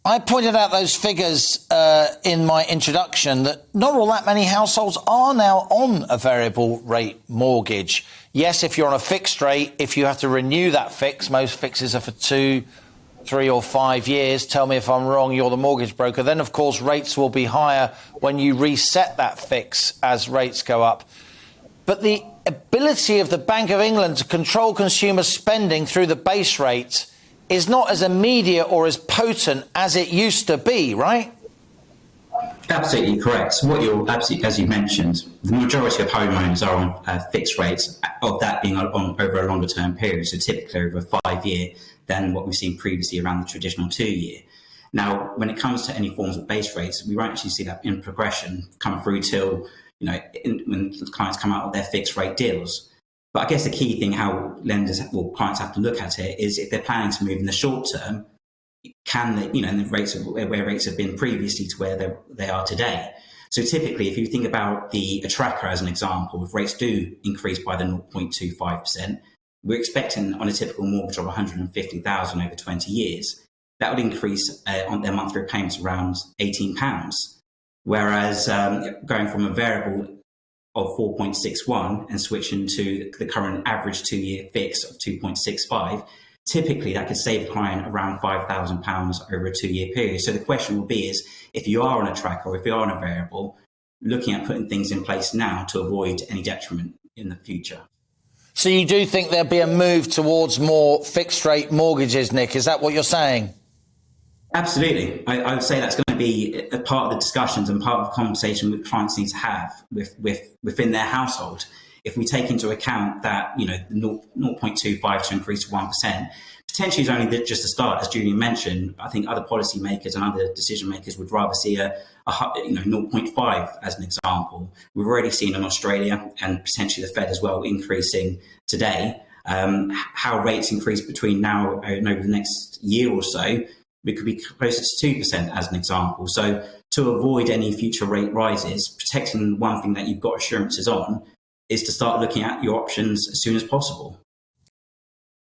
I pointed out those figures in my introduction that not all that many households are now on a variable rate mortgage. Yes, if you're on a fixed rate, if you have to renew that fix, most fixes are for 2, 3 or 5 years. Tell me if I'm wrong, you're the mortgage broker. Then, of course, rates will be higher when you reset that fix as rates go up. But the ability of the Bank of England to control consumer spending through the base rate is not as immediate or as potent as it used to be, right? Absolutely correct. So what you're absolutely, as you mentioned, the majority of homeowners are on fixed rates, of that being on over a longer term period, so typically over a 5-year than what we've seen previously around the traditional 2-year. Now, when it comes to any forms of base rates, we won't actually see that in progression come through till, when clients come out with their fixed rate deals. But I guess the key thing how clients have to look at it is if they're planning to move in the short term, can they, and the rates of where rates have been previously to where they are today. So typically, if you think about a tracker as an example, if rates do increase by the 0.25%, we're expecting on a typical mortgage of 150,000 over 20 years, that would increase on their monthly payments around £18. Whereas going from a variable of 4.61 and switching to the current average 2-year fix of 2.65, typically that could save a client around £5,000 over a 2-year period. So the question will be is, if you are on a track or if you are on a variable, looking at putting things in place now to avoid any detriment in the future. So you do think there'll be a move towards more fixed rate mortgages, Nick? Is that what you're saying? Absolutely. I would say that's going to be a part of the discussions and part of the conversation that clients need to have within their household. If we take into account that, 0.25 to increase to 1%, potentially is only just a start. As Julian mentioned, I think other policymakers and other decision makers would rather see a 0.5 as an example. We've already seen in Australia and potentially the Fed as well increasing today. How rates increase between now and over the next year or so, we could be closer to 2% as an example. So to avoid any future rate rises, protecting one thing that you've got assurances on is to start looking at your options as soon as possible.